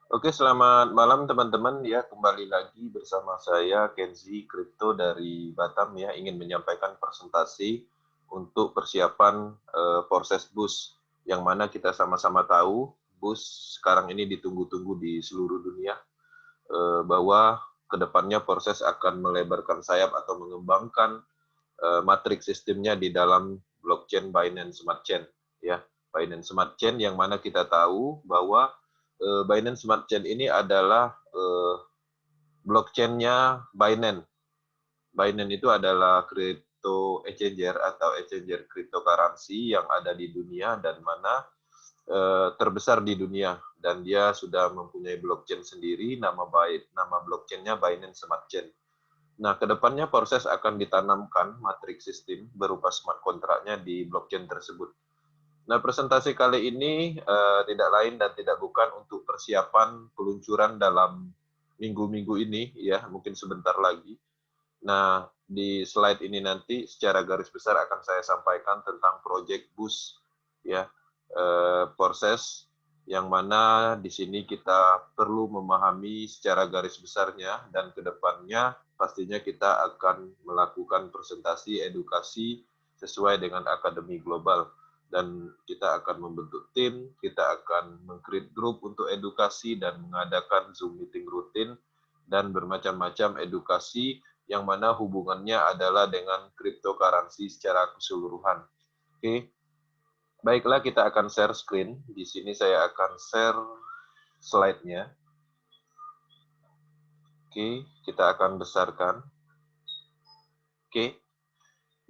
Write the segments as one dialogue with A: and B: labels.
A: Oke, selamat malam teman-teman ya. Kembali lagi bersama saya Kenzi Crypto dari Batam ya. Ingin menyampaikan presentasi untuk persiapan proses bus yang mana kita sama-sama tahu bus sekarang ini ditunggu-tunggu di seluruh dunia bahwa kedepannya proses akan melebarkan sayap atau mengembangkan matriks sistemnya di dalam blockchain Binance Smart Chain ya. Binance Smart Chain yang mana kita tahu bahwa Binance Smart Chain ini adalah blockchain-nya Binance. Binance itu adalah crypto exchanger atau exchanger cryptocurrency yang ada di dunia dan mana terbesar di dunia, dan dia sudah mempunyai blockchain sendiri, nama blockchain-nya Binance Smart Chain. Nah, kedepannya proses akan ditanamkan matriks sistem berupa smart kontraknya di blockchain tersebut. Nah, presentasi kali ini tidak lain dan tidak bukan untuk persiapan peluncuran dalam minggu-minggu ini, ya, mungkin sebentar lagi. Nah, di slide ini nanti secara garis besar akan saya sampaikan tentang project bus, ya, proses yang mana di sini kita perlu memahami secara garis besarnya, dan kedepannya pastinya kita akan melakukan presentasi edukasi sesuai dengan akademi global, dan kita akan membentuk tim, kita akan meng-create grup untuk edukasi dan mengadakan Zoom meeting rutin dan bermacam-macam edukasi yang mana hubungannya adalah dengan cryptocurrency secara keseluruhan. Oke, baiklah kita akan share screen. Di sini saya akan share slide-nya. Oke, kita akan besarkan. Oke,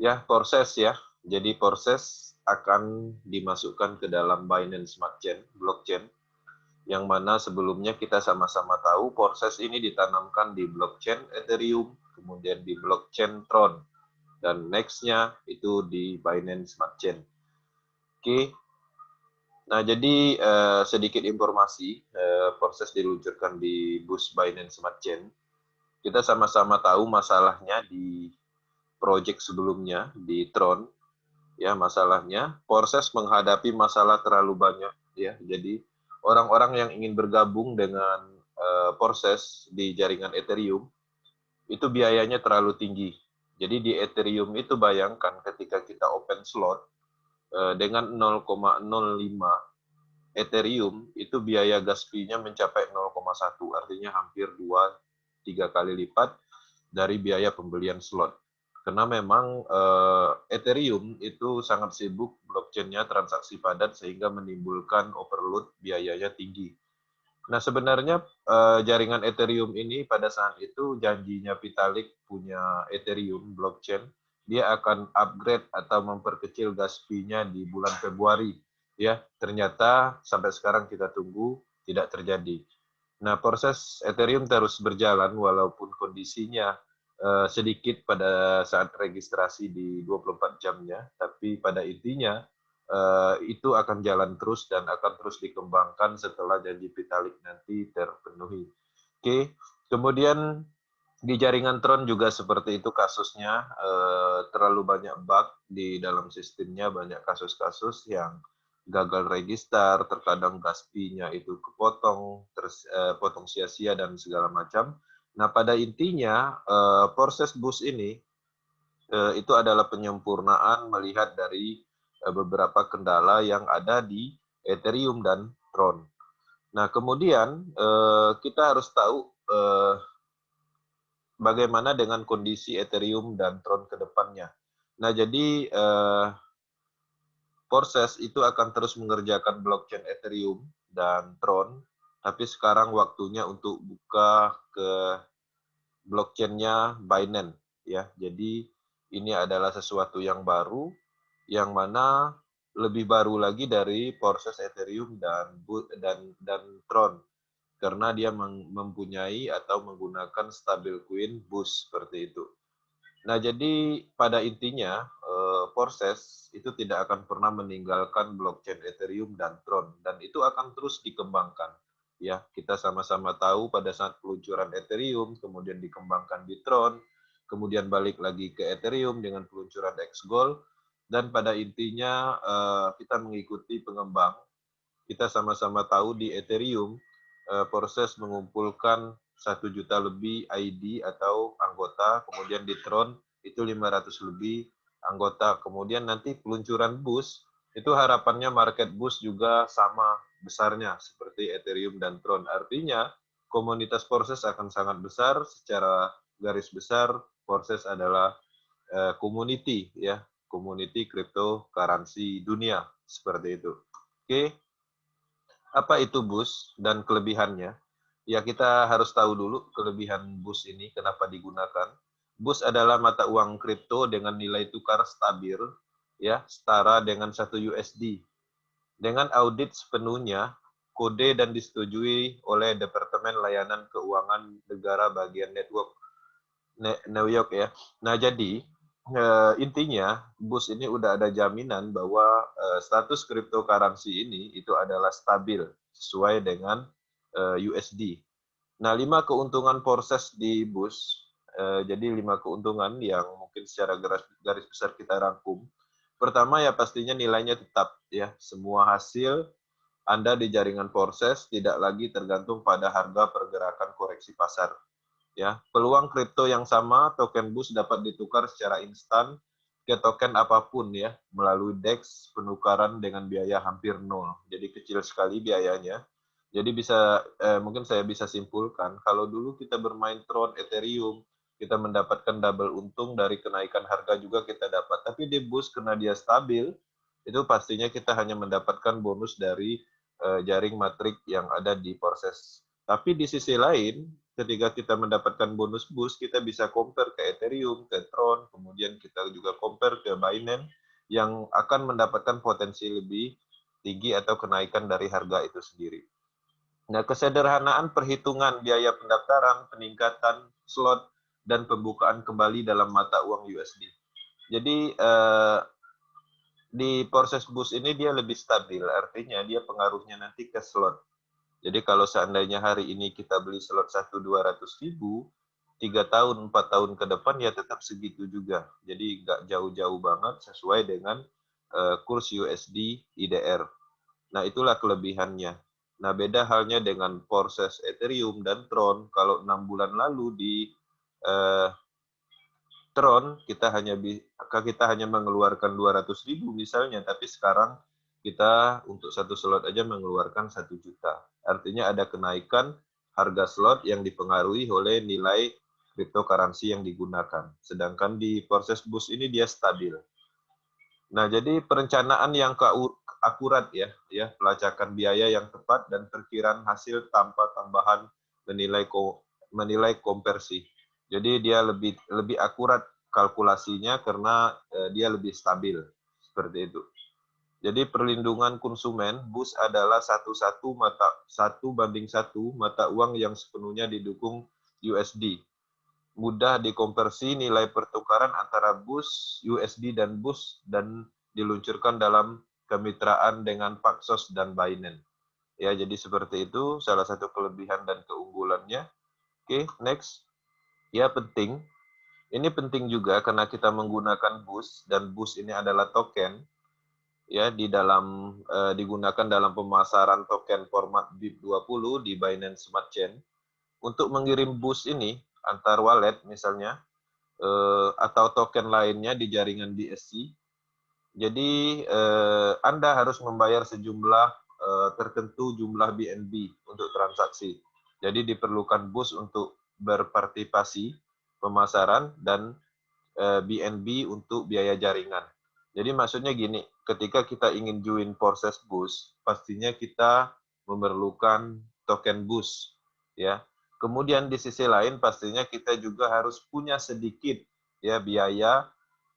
A: ya proses ya. Jadi proses akan dimasukkan ke dalam Binance Smart Chain, blockchain, yang mana sebelumnya kita sama-sama tahu proses ini ditanamkan di blockchain Ethereum, kemudian di blockchain Tron, dan next-nya itu di Binance Smart Chain. Oke, nah jadi sedikit informasi proses diluncurkan di bus Binance Smart Chain. Kita sama-sama tahu masalahnya di project sebelumnya di Tron, ya, masalahnya proses menghadapi masalah terlalu banyak, ya. Jadi orang-orang yang ingin bergabung dengan proses di jaringan Ethereum itu biayanya terlalu tinggi. Jadi di Ethereum itu bayangkan ketika kita open slot dengan 0,05 Ethereum itu biaya gas fee-nya mencapai 0,1, artinya hampir 2-3 kali lipat dari biaya pembelian slot. Karena memang Ethereum itu sangat sibuk blockchain-nya, transaksi padat, sehingga menimbulkan overload, biayanya tinggi. Nah, sebenarnya jaringan Ethereum ini pada saat itu janjinya Vitalik punya Ethereum blockchain, dia akan upgrade atau memperkecil gas fee-nya di bulan Februari. Ya, ternyata sampai sekarang kita tunggu tidak terjadi. Nah, proses Ethereum terus berjalan walaupun kondisinya sedikit pada saat registrasi di 24 jamnya, tapi pada intinya itu akan jalan terus dan akan terus dikembangkan setelah janji Vitalik nanti terpenuhi. Oke, kemudian di jaringan Tron juga seperti itu kasusnya, terlalu banyak bug di dalam sistemnya, banyak kasus-kasus yang gagal register, terkadang gas fee-nya itu kepotong, terus potong sia-sia dan segala macam. Nah, pada intinya proses bus ini itu adalah penyempurnaan melihat dari beberapa kendala yang ada di Ethereum dan Tron. Nah, kemudian kita harus tahu bagaimana dengan kondisi Ethereum dan Tron ke depannya. Nah, jadi proses itu akan terus mengerjakan blockchain Ethereum dan Tron, tapi sekarang waktunya untuk buka ke blockchain-nya Binance, ya. Jadi ini adalah sesuatu yang baru, yang mana lebih baru lagi dari proses Ethereum dan Tron, karena dia mempunyai atau menggunakan stablecoin BUSD seperti itu. Nah, jadi pada intinya proses itu tidak akan pernah meninggalkan blockchain Ethereum dan Tron, dan itu akan terus dikembangkan. Ya, kita sama-sama tahu pada saat peluncuran Ethereum, kemudian dikembangkan di Tron, kemudian balik lagi ke Ethereum dengan peluncuran XGold, dan pada intinya kita mengikuti pengembang. Kita sama-sama tahu di Ethereum proses mengumpulkan 1 juta lebih ID atau anggota, kemudian di Tron itu 500 lebih anggota, kemudian nanti peluncuran bus, itu harapannya market bus juga sama besarnya seperti Ethereum dan Tron. Artinya komunitas Porses akan sangat besar. Secara garis besar Porses adalah community ya, community cryptocurrency dunia seperti itu. Oke, apa itu bus dan kelebihannya? Ya, kita harus tahu dulu kelebihan bus ini kenapa digunakan. Bus adalah mata uang kripto dengan nilai tukar stabil ya, setara dengan 1 USD. Dengan audit sepenuhnya, kode dan disetujui oleh Departemen Layanan Keuangan Negara bagian network New York ya. Nah, jadi intinya bus ini udah ada jaminan bahwa status cryptocurrency ini itu adalah stabil sesuai dengan USD. Nah, 5 keuntungan proses di bus. Jadi 5 keuntungan yang mungkin secara garis besar kita rangkum. Pertama ya pastinya nilainya tetap ya. Semua hasil Anda di jaringan proses tidak lagi tergantung pada harga pergerakan koreksi pasar. Ya, peluang kripto yang sama, token bus dapat ditukar secara instan ke token apapun ya, melalui DEX penukaran dengan biaya hampir nol. Jadi kecil sekali biayanya. Jadi bisa mungkin saya bisa simpulkan kalau dulu kita bermain Tron, Ethereum, kita mendapatkan double untung dari kenaikan harga juga kita dapat. Tapi di bus karena dia stabil, itu pastinya kita hanya mendapatkan bonus dari jaring matrik yang ada di proses. Tapi di sisi lain, ketika kita mendapatkan bonus boost, kita bisa compare ke Ethereum, ke Tron, kemudian kita juga compare ke Binance yang akan mendapatkan potensi lebih tinggi atau kenaikan dari harga itu sendiri. Nah, kesederhanaan perhitungan biaya pendaftaran, peningkatan slot, dan pembukaan kembali dalam mata uang USD. Jadi, di proses boost ini dia lebih stabil, artinya dia pengaruhnya nanti ke slot. Jadi kalau seandainya hari ini kita beli slot 1.200.000, 3 tahun, 4 tahun ke depan ya tetap segitu juga. Jadi nggak jauh-jauh banget sesuai dengan kurs USD IDR. Nah itulah kelebihannya. Nah beda halnya dengan proses Ethereum dan Tron. Kalau 6 bulan lalu di uh, Tron kita hanya mengeluarkan 200.000 misalnya, tapi sekarang kita untuk satu slot aja mengeluarkan 1 juta. Artinya ada kenaikan harga slot yang dipengaruhi oleh nilai cryptocurrency yang digunakan. Sedangkan di proses bus ini dia stabil. Nah, jadi perencanaan yang akurat ya, pelacakan biaya yang tepat dan perkiraan hasil tanpa tambahan menilai konversi. Jadi dia lebih akurat kalkulasinya karena dia lebih stabil seperti itu. Jadi perlindungan konsumen, bus adalah satu banding satu mata uang yang sepenuhnya didukung USD. Mudah dikonversi nilai pertukaran antara bus USD dan bus dan diluncurkan dalam kemitraan dengan Paxos dan Binance. Ya, jadi seperti itu salah satu kelebihan dan keunggulannya. Oke, next. Ya, penting. Ini penting juga karena kita menggunakan bus dan bus ini adalah token ya digunakan dalam pemasaran token format BIP20 di Binance Smart Chain. Untuk mengirim bus ini antar wallet misalnya atau token lainnya di jaringan BSC. Jadi Anda harus membayar sejumlah tertentu jumlah BNB untuk transaksi. Jadi diperlukan bus untuk berpartisipasi pemasaran dan BNB untuk biaya jaringan. Jadi maksudnya gini, ketika kita ingin join proses bus, pastinya kita memerlukan token bus, ya. Kemudian di sisi lain pastinya kita juga harus punya sedikit ya biaya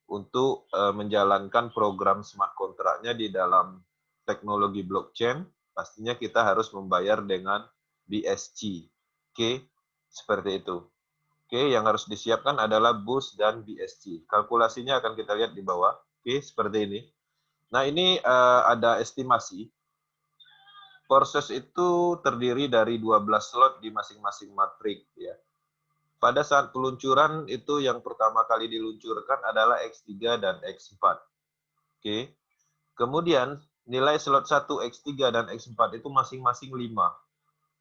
A: untuk menjalankan program smart kontraknya di dalam teknologi blockchain. Pastinya kita harus membayar dengan BSC. Oke, seperti itu. Oke, yang harus disiapkan adalah bus dan BSC. Kalkulasinya akan kita lihat di bawah. Oke, seperti ini. Nah, ini ada estimasi. Proses itu terdiri dari 12 slot di masing-masing matrik. Ya. Pada saat peluncuran, itu yang pertama kali diluncurkan adalah X3 dan X4. Oke. Kemudian, nilai slot 1, X3, dan X4 itu masing-masing 5.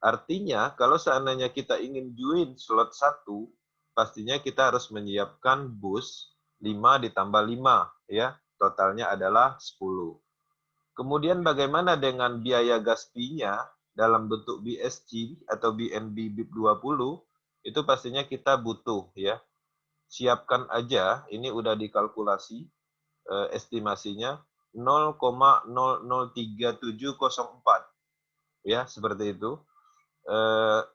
A: Artinya, kalau seandainya kita ingin join slot 1, pastinya kita harus menyiapkan bus 5 ditambah 5, ya. Totalnya adalah 10. Kemudian bagaimana dengan biaya gas fee-nya dalam bentuk BSC atau BNB BIP 20? Itu pastinya kita butuh, ya. Siapkan aja, ini udah dikalkulasi estimasinya 0,003704, ya, seperti itu.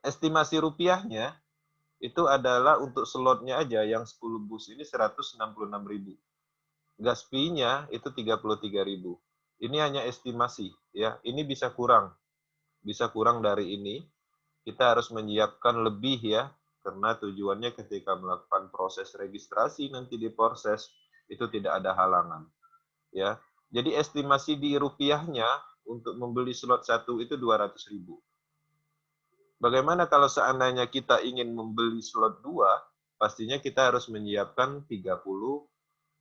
A: Estimasi rupiahnya itu adalah untuk slotnya aja yang 10 bus ini 166.000. Gas fee-nya itu 33.000. Ini hanya estimasi, ya. Ini bisa kurang dari ini. Kita harus menyiapkan lebih, ya, karena tujuannya ketika melakukan proses registrasi nanti di proses itu tidak ada halangan, ya. Jadi estimasi di rupiahnya untuk membeli slot 1 itu 200.000. Bagaimana kalau seandainya kita ingin membeli slot 2, pastinya kita harus menyiapkan 30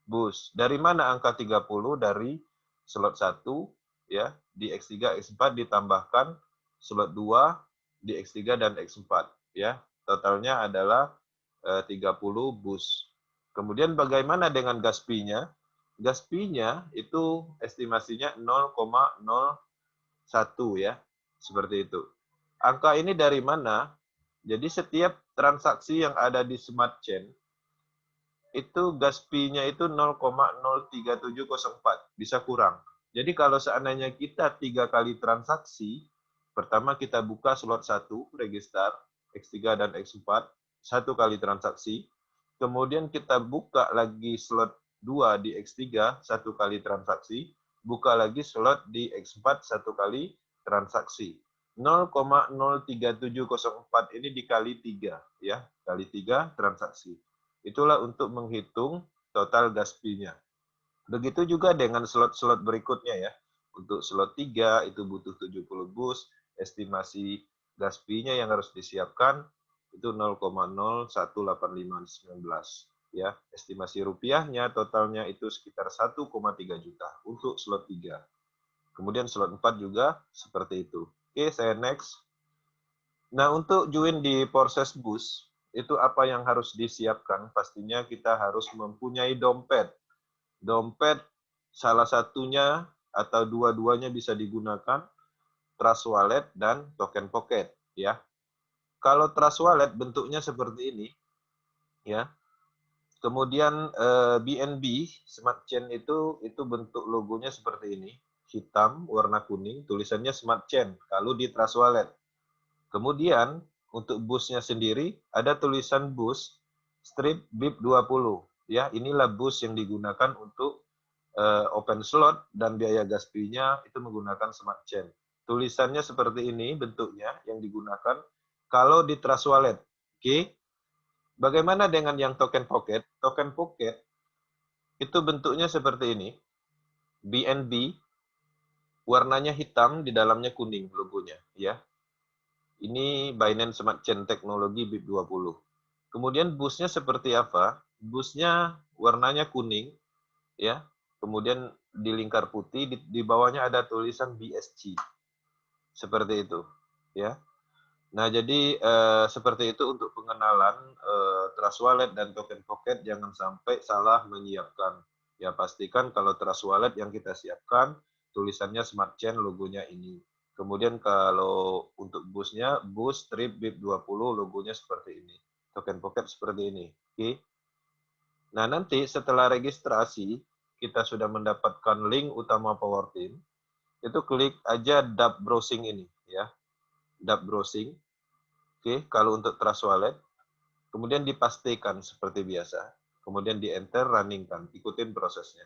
A: bus. Dari mana angka 30? Dari slot 1, ya, di X3, X4 ditambahkan slot 2 di X3 dan X4, ya. Totalnya adalah 30 bus. Kemudian bagaimana dengan gas fee-nya? Gas fee-nya itu estimasinya 0,01, ya. Seperti itu. Angka ini dari mana? Jadi setiap transaksi yang ada di Smart Chain, itu gas fee-nya itu 0,03704, bisa kurang. Jadi kalau seandainya kita 3 kali transaksi, pertama kita buka slot 1, register, X3 dan X4, 1 kali transaksi. Kemudian kita buka lagi slot 2 di X3, 1 kali transaksi. Buka lagi slot di X4, 1 kali transaksi. 0,03704 ini dikali 3, ya, kali 3 transaksi. Itulah untuk menghitung total gas fee-nya. Begitu juga dengan slot-slot berikutnya, ya. Untuk slot 3 itu butuh 70 bus, estimasi gas fee-nya yang harus disiapkan itu 0,018519, ya. Estimasi rupiahnya totalnya itu sekitar 1,3 juta untuk slot 3. Kemudian slot 4 juga seperti itu. Oke, saya next. Nah, untuk join di proses bus, itu apa yang harus disiapkan? Pastinya kita harus mempunyai dompet. Dompet salah satunya atau dua-duanya bisa digunakan, Trust Wallet dan Token Pocket, ya. Kalau Trust Wallet bentuknya seperti ini, ya. Kemudian BNB Smart Chain itu bentuk logonya seperti ini, hitam warna kuning, tulisannya Smart Chain kalau di Trust Wallet. Kemudian untuk busnya sendiri ada tulisan bus strip BIP 20, ya. Inilah bus yang digunakan untuk open slot dan biaya gas fee-nya itu menggunakan Smart Chain. Tulisannya seperti ini bentuknya yang digunakan kalau di Trust Wallet. Oke. Bagaimana dengan yang Token Pocket? Token Pocket itu bentuknya seperti ini. BNB warnanya hitam, di dalamnya kuning logonya, ya. Ini Binance Smart Chain Teknologi BIP 20. Kemudian busnya seperti apa? Busnya warnanya kuning, ya. Kemudian di lingkar putih, di bawahnya ada tulisan BSC. Seperti itu, ya. Nah, jadi seperti itu untuk pengenalan Trust Wallet dan Token Pocket, jangan sampai salah menyiapkan. Ya, pastikan kalau Trust Wallet yang kita siapkan tulisannya Smart Chain, logonya ini. Kemudian kalau untuk busnya, bus strip BIP 20, logonya seperti ini. Token Pocket seperti ini. Oke. Nah, nanti setelah registrasi, kita sudah mendapatkan link utama Powerteam, itu klik aja dApp Browsing ini, ya. dApp Browsing. Oke, kalau untuk Trust Wallet, kemudian dipastikan seperti biasa. Kemudian di-enter, runningkan, ikutin prosesnya.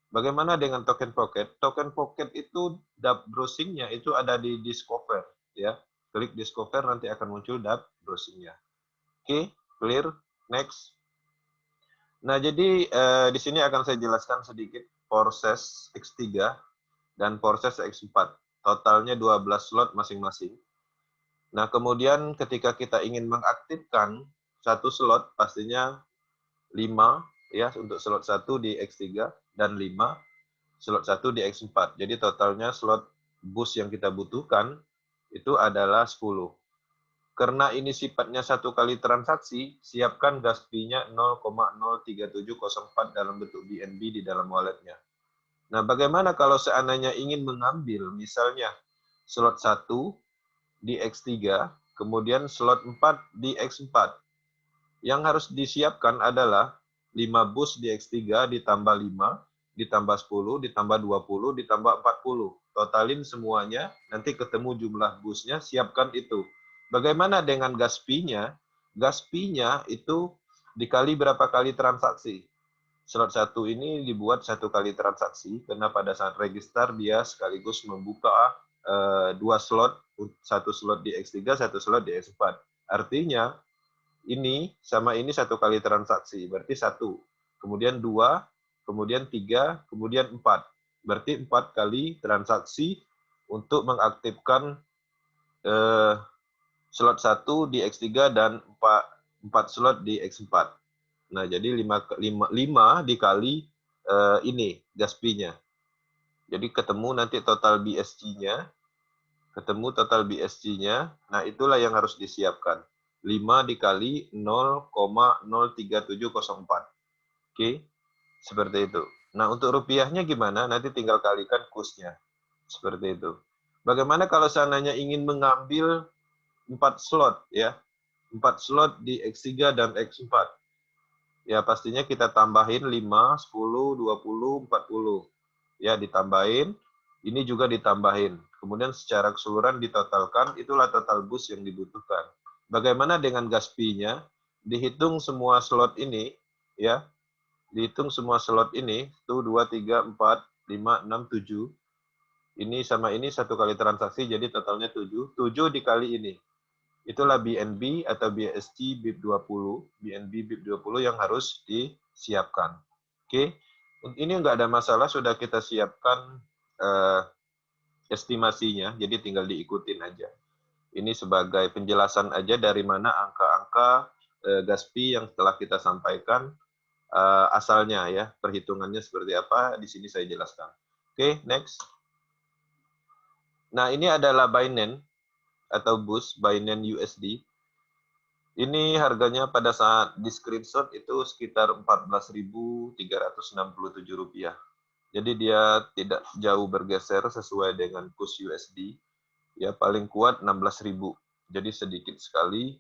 A: Bagaimana dengan Token Pocket? Token Pocket itu dApp browsingnya itu ada di Discover, ya. Klik Discover, nanti akan muncul dApp browsingnya. Oke, clear. Next. Nah, jadi di sini akan saya jelaskan sedikit proses X3 dan proses X4. Totalnya 12 slot masing-masing. Nah, kemudian ketika kita ingin mengaktifkan satu slot, pastinya 5, ya, untuk slot 1 di X3 dan 5 slot 1 di X4. Jadi totalnya slot bus yang kita butuhkan itu adalah 10. Karena ini sifatnya satu kali transaksi, siapkan gas fee-nya 0,03704 dalam bentuk BNB di dalam walletnya. Nah, bagaimana kalau seandainya ingin mengambil misalnya slot 1 di X3, kemudian slot 4 di X4. Yang harus disiapkan adalah 5 bus di X3 ditambah 5, ditambah 10, ditambah 20, ditambah 40. Totalin semuanya, nanti ketemu jumlah busnya, siapkan itu. Bagaimana dengan gas fee-nya? Gas fee-nya itu dikali berapa kali transaksi. Slot 1 ini dibuat satu kali transaksi, karena pada saat register dia sekaligus membuka 2 slot, satu slot di X3, satu slot di X4. Artinya, ini sama ini satu kali transaksi, berarti 1. Kemudian 2, kemudian 3, kemudian 4. Berarti 4 kali transaksi untuk mengaktifkan slot 1 di X3 dan 4 slot di X4. Nah, jadi 5 dikali ini gas fee-nya. Jadi ketemu nanti total BSC-nya. Ketemu total BSC-nya. Nah, itulah yang harus disiapkan. 5 dikali 0,03704. Oke, seperti itu. Nah, untuk rupiahnya gimana? Nanti tinggal kalikan kursnya. Seperti itu. Bagaimana kalau seandainya ingin mengambil 4 slot ya? 4 slot di X3 dan X4. Ya, pastinya kita tambahin 5, 10, 20, 40. Ya, ditambahin. Ini juga ditambahin. Kemudian secara keseluruhan ditotalkan, itulah total bus yang dibutuhkan. Bagaimana dengan gas fee-nya? Dihitung semua slot ini, ya. Dihitung semua slot ini, 1, 2, 3, 4, 5, 6, 7. Ini sama ini satu kali transaksi, jadi totalnya 7. 7 dikali ini. Itulah BNB atau BSC BIP20, BNB BIP20 yang harus disiapkan. Oke, ini nggak ada masalah, sudah kita siapkan estimasinya, jadi tinggal diikutin aja. Ini sebagai penjelasan aja dari mana angka-angka gas fee yang telah kita sampaikan asalnya ya, perhitungannya seperti apa, di sini saya jelaskan. Oke, next. Nah, ini adalah Binance atau BUS, Binance USD. Ini harganya pada saat di screenshot itu sekitar Rp14.367. Jadi dia tidak jauh bergeser sesuai dengan kurs USD. Ya paling kuat 16.000. Jadi sedikit sekali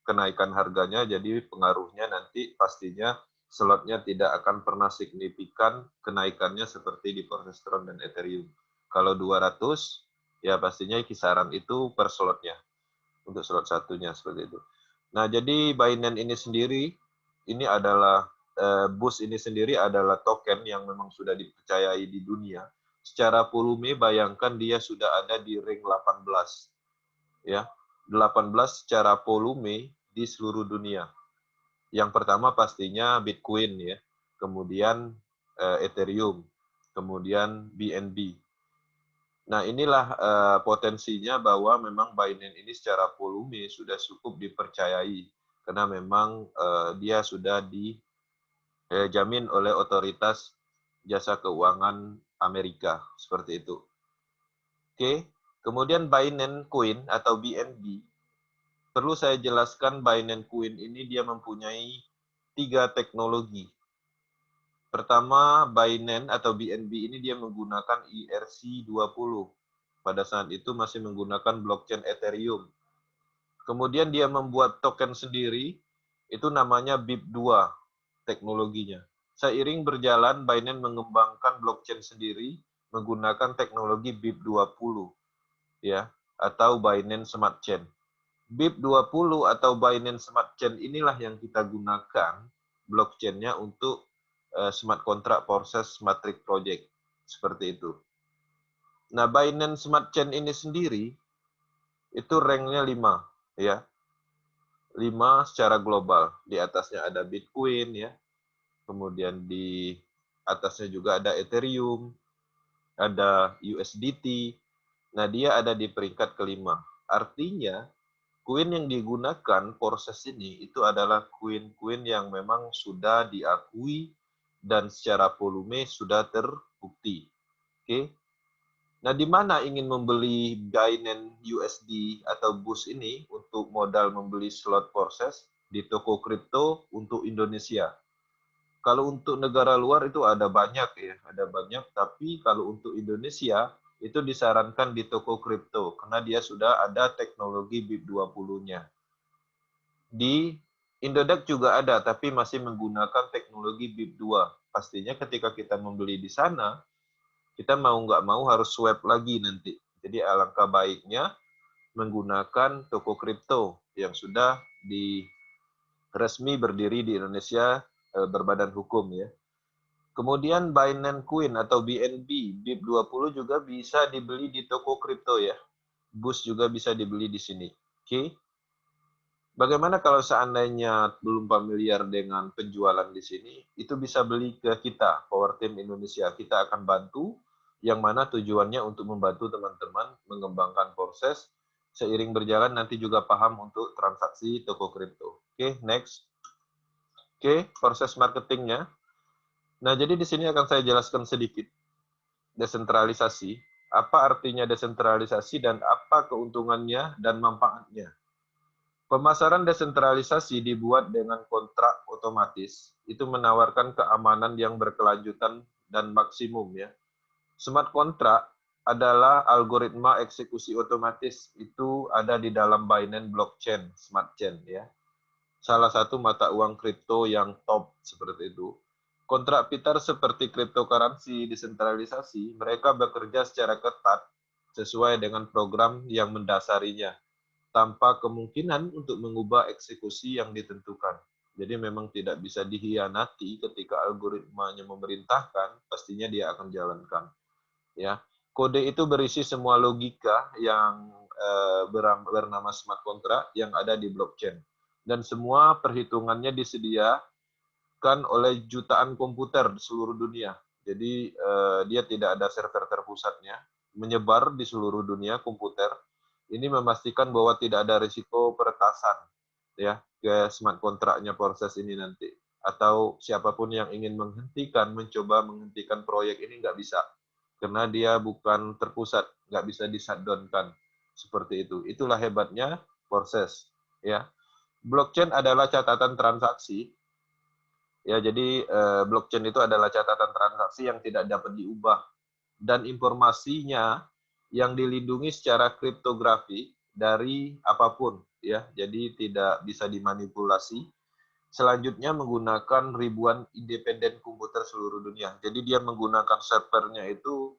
A: kenaikan harganya, jadi pengaruhnya nanti pastinya slotnya tidak akan pernah signifikan kenaikannya seperti di Forestron dan Ethereum. Kalau 200, ya pastinya kisaran itu per slotnya, untuk slot satunya seperti itu. Nah, jadi Binance ini sendiri, ini adalah BUS ini sendiri adalah token yang memang sudah dipercayai di dunia. Secara volume, bayangkan dia sudah ada di ring 18. Ya, 18 secara volume di seluruh dunia. Yang pertama pastinya Bitcoin ya, kemudian Ethereum, kemudian BNB. Nah, inilah potensinya bahwa memang Binance ini secara volume sudah cukup dipercayai karena memang dia sudah dijamin oleh otoritas jasa keuangan Amerika seperti itu. Oke, kemudian Binance Coin atau BNB, perlu saya jelaskan Binance Coin ini dia mempunyai 3 teknologi. Pertama, Binance atau BNB ini dia menggunakan ERC20. Pada saat itu masih menggunakan blockchain Ethereum. Kemudian dia membuat token sendiri, itu namanya BIP2 teknologinya. Seiring berjalan, Binance mengembangkan blockchain sendiri menggunakan teknologi BIP20 ya, atau Binance Smart Chain. BIP20 atau Binance Smart Chain inilah yang kita gunakan blockchain-nya untuk smart contract proses Matrix project seperti itu. Nah, Binance Smart Chain ini sendiri itu rank-nya 5 ya. 5 secara global. Di atasnya ada Bitcoin ya. Kemudian di atasnya juga ada Ethereum, ada USDT. Nah, dia ada di peringkat kelima. Artinya, koin yang digunakan proses ini itu adalah koin-koin yang memang sudah diakui dan secara volume sudah terbukti. Oke. Nah, di mana ingin membeli Binance USD atau BUSD ini untuk modal membeli slot proses di toko kripto untuk Indonesia. Kalau untuk negara luar itu ada banyak ya, ada banyak. Tapi kalau untuk Indonesia itu disarankan di toko kripto karena dia sudah ada teknologi BIP20-nya. Di Indodax juga ada, tapi masih menggunakan teknologi BIP2. Pastinya ketika kita membeli di sana, kita mau nggak mau harus swap lagi nanti. Jadi alangkah baiknya menggunakan toko kripto yang sudah resmi berdiri di Indonesia, berbadan hukum ya. Kemudian Binance Coin atau BNB, BIP20 juga bisa dibeli di toko kripto ya. BUSD juga bisa dibeli di sini. Oke. Bagaimana kalau seandainya belum familiar dengan penjualan di sini, itu bisa beli ke kita, Power Team Indonesia. Kita akan bantu, yang mana tujuannya untuk membantu teman-teman mengembangkan proses, seiring berjalan nanti juga paham untuk transaksi toko kripto. Oke, next. Oke, proses marketingnya. Nah, jadi di sini akan saya jelaskan sedikit. Desentralisasi, apa artinya desentralisasi dan apa keuntungannya dan manfaatnya. Pemasaran desentralisasi dibuat dengan kontrak otomatis. Itu menawarkan keamanan yang berkelanjutan dan maksimum ya. Smart contract adalah algoritma eksekusi otomatis. Itu ada di dalam Binance Blockchain, Smart Chain ya. Salah satu mata uang kripto yang top seperti itu. Kontrak pintar seperti cryptocurrency desentralisasi, mereka bekerja secara ketat sesuai dengan program yang mendasarinya, tanpa kemungkinan untuk mengubah eksekusi yang ditentukan. Jadi memang tidak bisa dihianati ketika algoritmanya memerintahkan, pastinya dia akan jalankan. Ya, kode itu berisi semua logika yang bernama smart contract yang ada di blockchain, dan semua perhitungannya disediakan oleh jutaan komputer di seluruh dunia. Jadi dia tidak ada server terpusatnya, menyebar di seluruh dunia komputer. Ini memastikan bahwa tidak ada risiko peretasan ya ke smart kontraknya proses ini nanti. Atau siapapun yang ingin mencoba menghentikan proyek ini nggak bisa. Karena dia bukan terpusat, nggak bisa di-shutdown-kan. Seperti itu. Itulah hebatnya proses. Ya. Blockchain adalah catatan transaksi. Ya, jadi blockchain itu adalah catatan transaksi yang tidak dapat diubah, dan informasinya yang dilindungi secara kriptografi dari apapun ya. Jadi tidak bisa dimanipulasi. Selanjutnya menggunakan ribuan independen komputer seluruh dunia. Jadi dia menggunakan servernya itu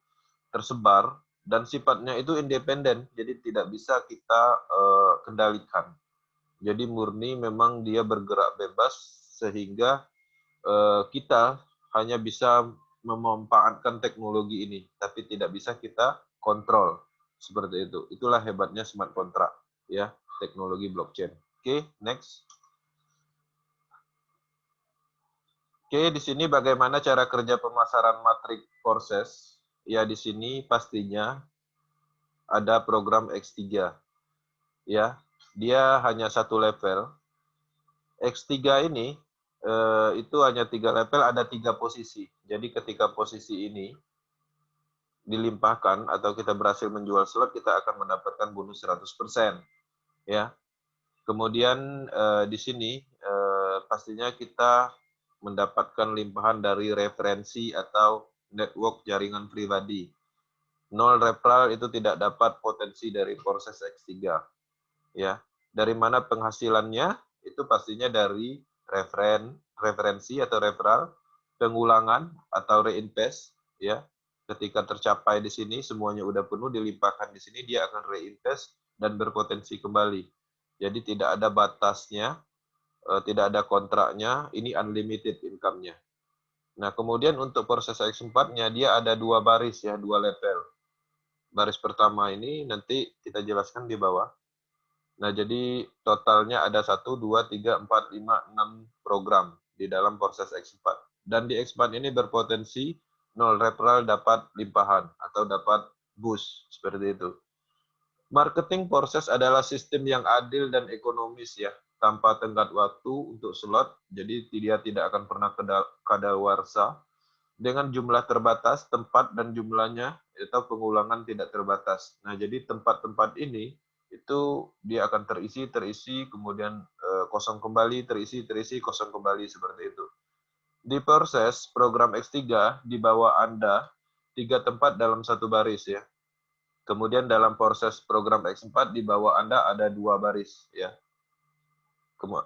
A: tersebar dan sifatnya itu independen. Jadi tidak bisa kita kendalikan. Jadi murni memang dia bergerak bebas sehingga kita hanya bisa memanfaatkan teknologi ini, tapi tidak bisa kita kontrol seperti itu. Itulah hebatnya smart contract, ya, teknologi blockchain. Oke, next. Oke, di sini bagaimana cara kerja pemasaran matrik proses? Ya, di sini pastinya ada program X3, ya. Dia hanya satu level. X3 ini itu hanya 3 level, ada 3 posisi. Jadi ketika posisi ini dilimpahkan atau kita berhasil menjual slot, kita akan mendapatkan bonus 100%. Ya. Kemudian di sini pastinya kita mendapatkan limpahan dari referensi atau network jaringan pribadi. 0 referral itu tidak dapat potensi dari proses X3. Ya. Dari mana penghasilannya? Itu pastinya dari referensi atau referral, pengulangan atau reinvest ya. Ketika tercapai di sini semuanya udah penuh, dilimpahkan di sini, dia akan reinvest dan berpotensi kembali. Jadi tidak ada batasnya, tidak ada kontraknya, ini unlimited income-nya. Nah, kemudian untuk proses X4-nya dia ada 2 baris ya, 2 level. Baris pertama ini nanti kita jelaskan di bawah. Nah, jadi totalnya ada 1, 2, 3, 4, 5, 6 program di dalam proses X4. Dan di X4 ini berpotensi 0 referral dapat limpahan atau dapat boost, seperti itu. Marketing proses adalah sistem yang adil dan ekonomis ya, tanpa tenggat waktu untuk slot, jadi dia tidak akan pernah kadaluarsa. dengan jumlah terbatas, tempat dan jumlahnya atau pengulangan tidak terbatas. Nah, jadi tempat-tempat ini itu dia akan terisi, kemudian kosong kembali, terisi, kosong kembali seperti itu. Di proses program X3 di bawah Anda 3 tempat dalam satu baris ya. Kemudian dalam proses program X4 di bawah Anda ada 2 baris ya.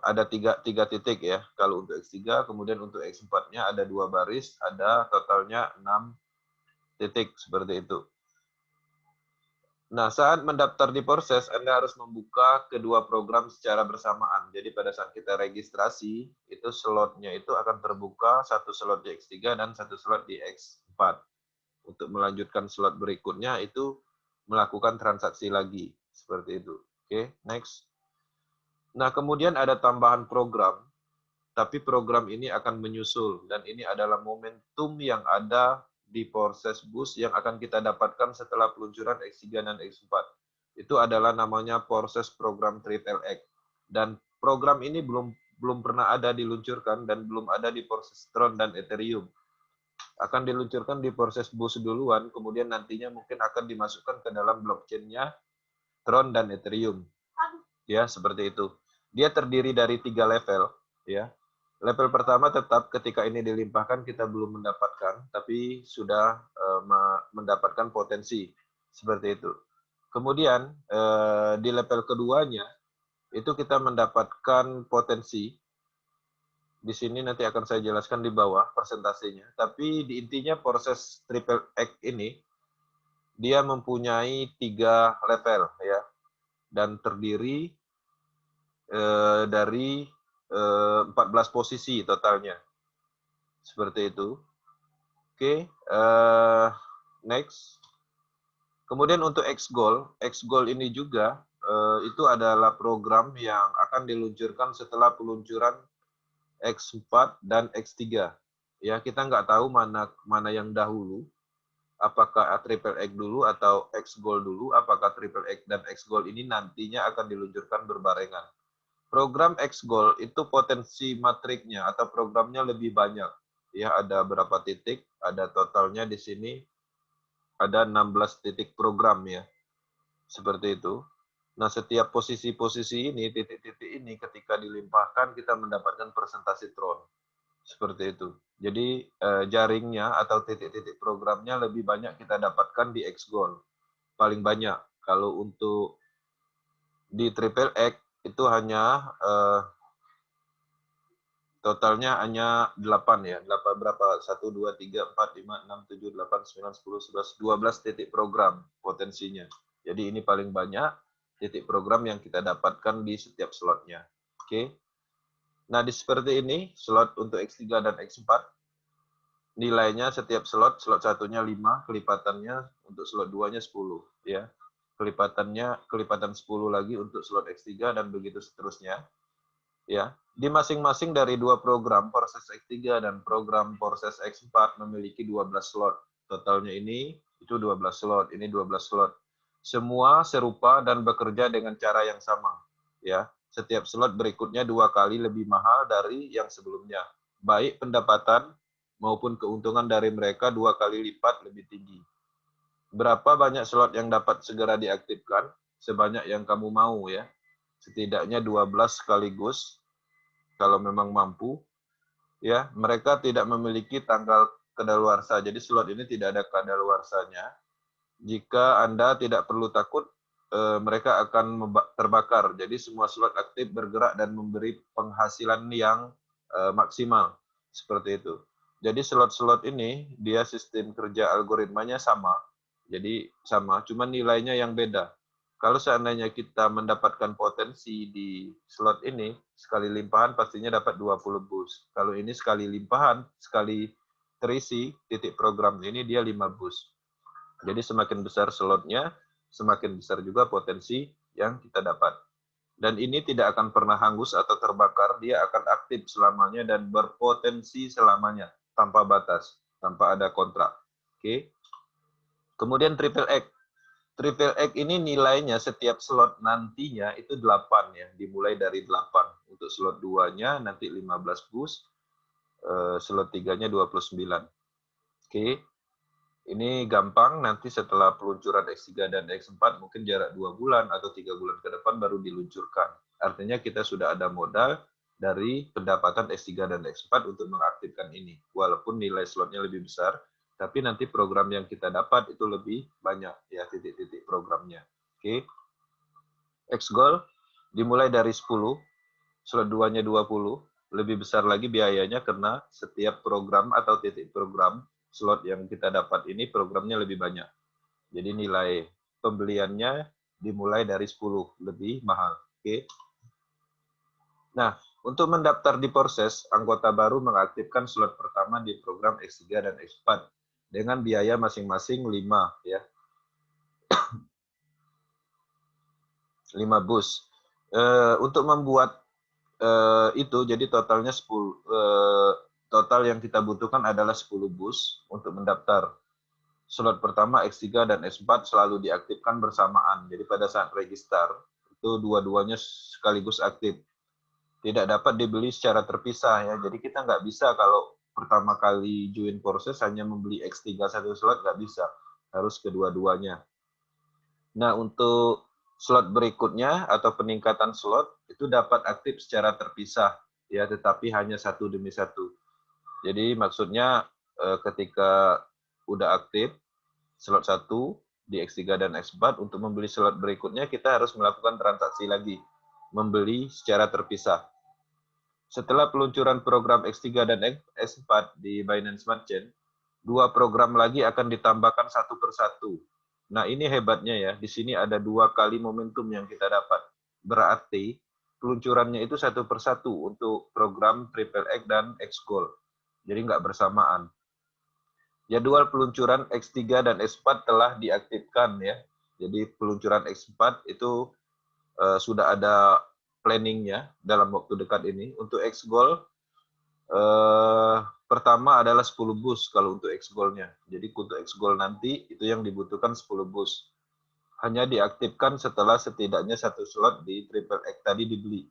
A: Ada tiga titik ya. Kalau untuk X3, kemudian untuk X4-nya ada 2 baris, ada totalnya 6 titik seperti itu. Nah, saat mendaftar di proses, Anda harus membuka kedua program secara bersamaan. Jadi pada saat kita registrasi, itu slotnya itu akan terbuka, satu slot di X3 dan satu slot di X4. Untuk melanjutkan slot berikutnya itu melakukan transaksi lagi. Seperti itu. Oke, next. Nah, kemudian ada tambahan program, tapi program ini akan menyusul. Dan ini adalah momentum yang ada di proses bus yang akan kita dapatkan setelah peluncuran X3 dan X4. Itu adalah namanya proses program Triple X. Dan program ini belum pernah ada diluncurkan dan belum ada di proses Tron dan Ethereum. Akan diluncurkan di proses bus duluan, kemudian nantinya mungkin akan dimasukkan ke dalam blockchain-nya Tron dan Ethereum. Ya, seperti itu. Dia terdiri dari 3 level, ya. Level pertama tetap ketika ini dilimpahkan kita belum mendapatkan, tapi sudah mendapatkan potensi seperti itu. Kemudian di level keduanya itu kita mendapatkan potensi. Di sini nanti akan saya jelaskan di bawah persentasenya. Tapi di intinya proses Triple X ini dia mempunyai 3 level ya, dan terdiri dari 14 posisi totalnya. Seperti itu. Oke, next. Kemudian untuk X-Gold ini juga itu adalah program yang akan diluncurkan setelah peluncuran X4 dan X3. Ya, kita nggak tahu mana yang dahulu, apakah Triple X dulu atau X-Gold dulu, apakah Triple X dan X-Gold ini nantinya akan diluncurkan berbarengan. Program X-Gold itu potensi matriknya atau programnya lebih banyak. Ya, ada berapa titik? Ada totalnya di sini ada 16 titik program ya. Seperti itu. Nah, setiap posisi-posisi ini, titik-titik ini ketika dilimpahkan kita mendapatkan presentasi Tron. Seperti itu. Jadi jaringnya atau titik-titik programnya lebih banyak kita dapatkan di X-Gold. Paling banyak. Kalau untuk di Triple X itu hanya totalnya hanya 8 ya. 8 berapa? 1, 2, 3, 4, 5, 6, 7, 8, 9, 10, 11, 12 titik program potensinya. Jadi ini paling banyak titik program yang kita dapatkan di setiap slotnya. Oke. Nah, di seperti ini, slot untuk X3 dan X4, nilainya setiap slot satunya 5, kelipatannya untuk slot 2-nya 10. Ya. Kelipatan 10 lagi untuk slot X3 dan begitu seterusnya. Ya, di masing-masing dari 2 program proses X3 dan program proses X4 memiliki 12 slot. Totalnya ini itu 12 slot, ini 12 slot. Semua serupa dan bekerja dengan cara yang sama. Ya, setiap slot berikutnya 2 kali lebih mahal dari yang sebelumnya. Baik pendapatan maupun keuntungan dari mereka 2 kali lipat lebih tinggi. Berapa banyak slot yang dapat segera diaktifkan? Sebanyak yang kamu mau ya. Setidaknya 12 sekaligus. Kalau memang mampu, ya mereka tidak memiliki tanggal kadaluarsa. Jadi slot ini tidak ada kadaluarsanya. Jika Anda tidak perlu takut, mereka akan terbakar. Jadi semua slot aktif bergerak dan memberi penghasilan yang maksimal. Seperti itu. Jadi slot-slot ini, dia sistem kerja algoritmanya sama. Jadi sama, cuma nilainya yang beda. Kalau seandainya kita mendapatkan potensi di slot ini, sekali limpahan pastinya dapat 20 bus. Kalau ini sekali limpahan, sekali terisi titik program ini dia 5 bus. Jadi semakin besar slotnya, semakin besar juga potensi yang kita dapat. Dan ini tidak akan pernah hangus atau terbakar, dia akan aktif selamanya dan berpotensi selamanya, tanpa batas, tanpa ada kontrak. Oke. Kemudian Triple X. Triple X ini nilainya setiap slot nantinya itu 8 ya, dimulai dari 8. Untuk slot 2-nya nanti 15 bus, slot 3-nya 29. Oke. Ini gampang, nanti setelah peluncuran X3 dan X4 mungkin jarak 2 bulan atau 3 bulan ke depan baru diluncurkan. Artinya kita sudah ada modal dari pendapatan X3 dan X4 untuk mengaktifkan ini. Walaupun nilai slotnya lebih besar, tapi nanti program yang kita dapat itu lebih banyak ya, titik-titik programnya. Oke. X-Goal dimulai dari 10, slot 2-nya 20, lebih besar lagi biayanya karena setiap program atau titik program slot yang kita dapat ini programnya lebih banyak. Jadi nilai pembeliannya dimulai dari 10, lebih mahal. Oke. Nah, untuk mendaftar di Porses, anggota baru mengaktifkan slot pertama di program X3 dan X4 dengan biaya masing-masing 5 ya. 5 bus. Untuk membuat itu jadi totalnya 10 total yang kita butuhkan adalah 10 bus untuk mendaftar. Slot pertama X3 dan X4 selalu diaktifkan bersamaan. Jadi pada saat register itu dua-duanya sekaligus aktif. Tidak dapat dibeli secara terpisah ya. Jadi kita nggak bisa kalau pertama kali join Porses hanya membeli X3 satu slot, nggak bisa. Harus kedua-duanya. Nah, untuk slot berikutnya atau peningkatan slot itu dapat aktif secara terpisah ya, tetapi hanya satu demi satu. Jadi maksudnya ketika udah aktif slot 1 di X3 dan X4 untuk membeli slot berikutnya kita harus melakukan transaksi lagi, membeli secara terpisah. Setelah peluncuran program X3 dan X4 di Binance Smart Chain, 2 program lagi akan ditambahkan satu persatu. Nah, ini hebatnya ya, di sini ada 2 kali momentum yang kita dapat. Berarti peluncurannya itu satu persatu untuk program Triple X dan X-Gold. Jadi nggak bersamaan. Jadwal peluncuran X3 dan X4 telah diaktifkan ya. Jadi peluncuran X4 itu sudah ada planningnya dalam waktu dekat ini. Untuk X-Gold pertama adalah 10 bus kalau untuk X-Gold-nya. Jadi untuk X-Gold nanti itu yang dibutuhkan 10 bus. Hanya diaktifkan setelah setidaknya satu slot di Triple X tadi dibeli.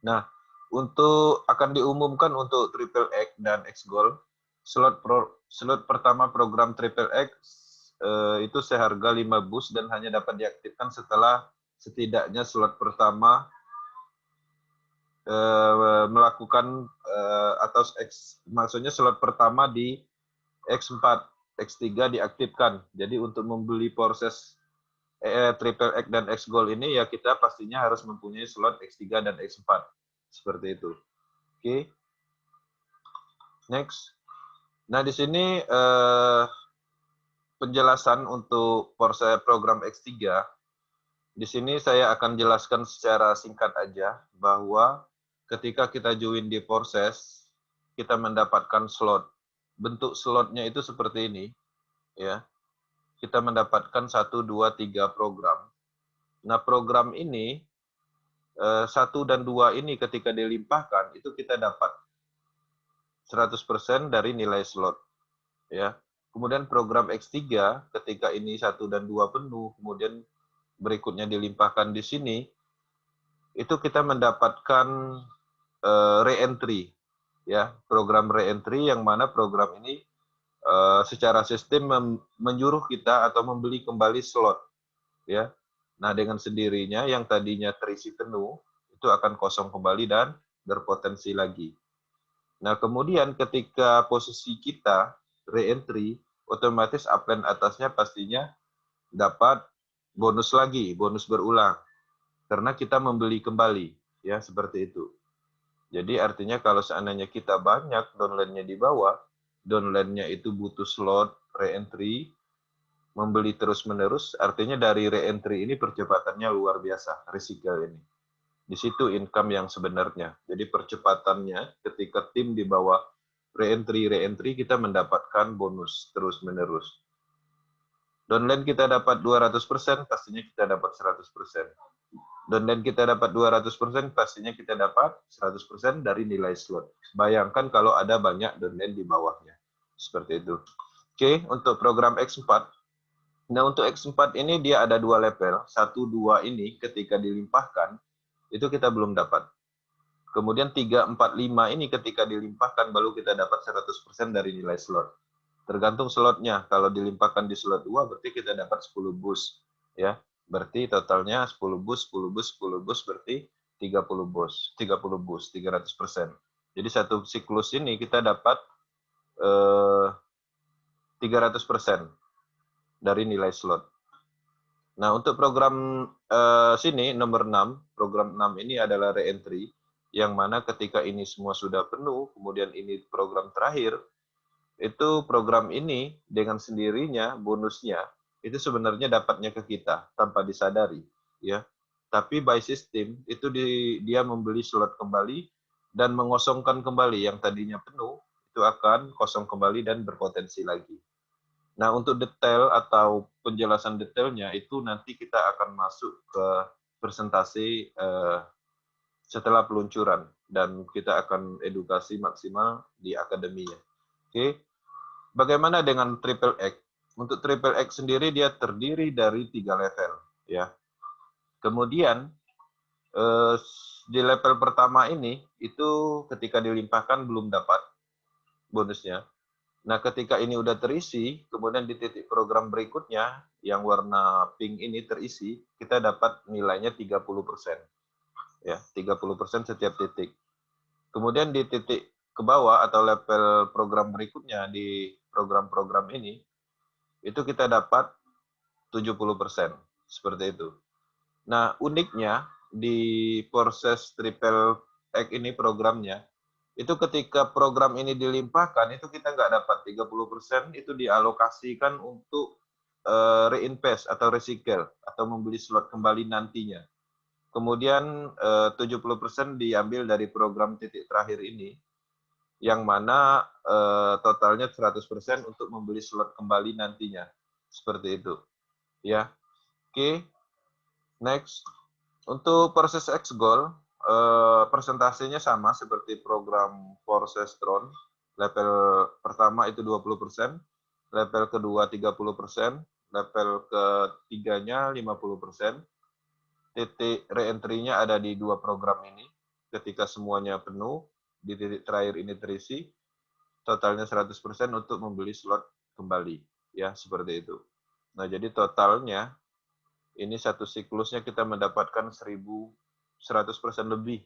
A: Nah, untuk akan diumumkan untuk Triple X dan X-Gold, slot pertama program Triple X itu seharga 5 bus dan hanya dapat diaktifkan setelah setidaknya slot pertama melakukan atau maksudnya slot pertama di X4, X3 diaktifkan. Jadi untuk membeli Porses Triple X dan X-Gold ini ya kita pastinya harus mempunyai slot X3 dan X4. Seperti itu. Oke. Next. Nah, di sini penjelasan untuk Porses program X3. Di sini saya akan jelaskan secara singkat aja bahwa ketika kita join di Porses, kita mendapatkan slot. Bentuk slotnya itu seperti ini, ya. Kita mendapatkan 1, 2, 3 program. Nah, program ini 1 dan 2 ini ketika dilimpahkan itu kita dapat 100% dari nilai slot, ya. Kemudian program X3 ketika ini 1 dan 2 penuh, kemudian berikutnya dilimpahkan di sini, itu kita mendapatkan re-entry, ya, program re-entry yang mana program ini secara sistem menyuruh kita atau membeli kembali slot, ya. Nah, dengan sendirinya yang tadinya terisi penuh itu akan kosong kembali dan berpotensi lagi. Nah, kemudian ketika posisi kita re-entry, otomatis upline atasnya pastinya dapat bonus lagi, bonus berulang. Karena kita membeli kembali, ya, seperti itu. Jadi artinya kalau seandainya kita banyak downline-nya di bawah, downline-nya itu butuh slot re-entry, membeli terus-menerus, artinya dari re-entry ini percepatannya luar biasa, risiko ini. Di situ income yang sebenarnya. Jadi percepatannya ketika tim di bawah re-entry kita mendapatkan bonus terus-menerus. Downline kita dapat 200%, pastinya kita dapat 100%. Downline kita dapat 200%, pastinya kita dapat 100% dari nilai slot. Bayangkan kalau ada banyak downline di bawahnya. Seperti itu. Oke, untuk program X4. Nah, untuk X4 ini dia ada 2 level. 1, 2 ini ketika dilimpahkan, itu kita belum dapat. Kemudian 3, 4, 5 ini ketika dilimpahkan, baru kita dapat 100% dari nilai slot. Tergantung slotnya. Kalau dilimpahkan di slot 2 berarti kita dapat 10 bus ya. Berarti totalnya 10 bus, 10 bus, 10 bus berarti 30 bus, 30 bus, 300%. Jadi satu siklus ini kita dapat 300% dari nilai slot. Nah, untuk program sini nomor 6, program 6 ini adalah re-entry yang mana ketika ini semua sudah penuh, kemudian ini program terakhir, itu program ini dengan sendirinya bonusnya itu sebenarnya dapatnya ke kita tanpa disadari ya, tapi by system itu dia membeli slot kembali dan mengosongkan kembali yang tadinya penuh itu akan kosong kembali dan berpotensi lagi. Nah, untuk detail atau penjelasan detailnya itu nanti kita akan masuk ke presentasi setelah peluncuran dan kita akan edukasi maksimal di akademinya. Oke. Bagaimana dengan triple X? Untuk triple X sendiri dia terdiri dari 3 level, ya. Kemudian di level pertama ini itu ketika dilimpahkan belum dapat bonusnya. Nah, ketika ini udah terisi, kemudian di titik program berikutnya yang warna pink ini terisi, kita dapat nilainya 30%. Ya, 30% setiap titik. Kemudian di titik ke bawah atau level program berikutnya di program-program ini itu kita dapat 70%. Seperti itu. Nah, uniknya di proses triple X ini programnya, itu ketika program ini dilimpahkan, itu kita nggak dapat 30%, itu dialokasikan untuk reinvest atau recycle, atau membeli slot kembali nantinya. Kemudian 70% diambil dari program titik terakhir ini, yang mana totalnya 100% untuk membeli slot kembali nantinya. Seperti itu. Ya. Oke. Next. Untuk proses X goal, persentasenya sama seperti program proses Tron. Level pertama itu 20%, level kedua 30%, level ketiganya 50%. Titik re-entry-nya ada di 2 program ini. Ketika semuanya penuh, di titik terakhir ini terisi, totalnya 100% untuk membeli slot kembali. Ya, seperti itu. Nah, jadi totalnya ini satu siklusnya kita mendapatkan 100% lebih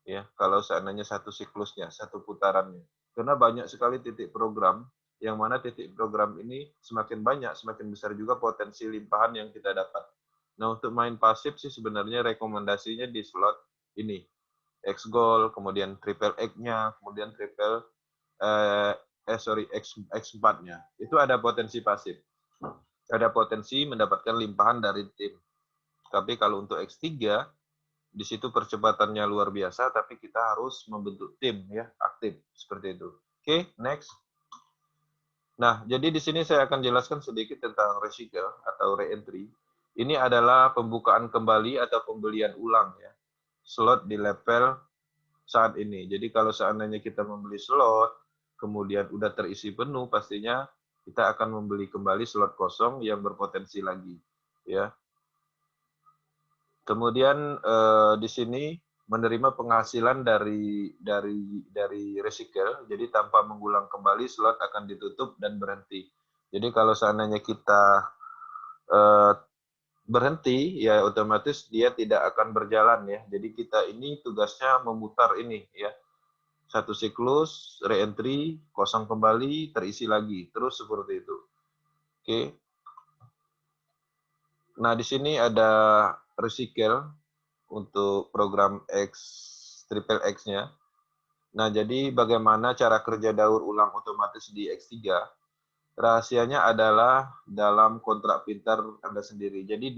A: ya kalau seandainya satu siklusnya, satu putarannya. Karena banyak sekali titik program yang mana titik program ini semakin banyak, semakin besar juga potensi limpahan yang kita dapat. Nah, untuk main pasif sih sebenarnya rekomendasinya di slot ini. X goal, kemudian triple X-nya, kemudian triple X4-nya. Itu ada potensi pasif. Ada potensi mendapatkan limpahan dari tim. Tapi kalau untuk X3, di situ percepatannya luar biasa, tapi kita harus membentuk tim ya, aktif seperti itu. Oke, next. Nah, jadi di sini saya akan jelaskan sedikit tentang recycle atau re-entry. Ini adalah pembukaan kembali atau pembelian ulang ya, slot di level saat ini. Jadi kalau seandainya kita membeli slot, kemudian udah terisi penuh, pastinya kita akan membeli kembali slot kosong yang berpotensi lagi, ya. Kemudian di sini menerima penghasilan dari recycle, jadi tanpa mengulang kembali slot akan ditutup dan berhenti. Jadi kalau seandainya kita berhenti, ya otomatis dia tidak akan berjalan ya. Jadi kita ini tugasnya memutar ini ya. Satu siklus, re-entry, kosong kembali, terisi lagi, terus seperti itu. Oke. Nah, di sini ada recycle untuk program X, triple X-nya. Nah, jadi bagaimana cara kerja daur ulang otomatis di X3? Rahasianya adalah dalam kontrak pintar Anda sendiri. Jadi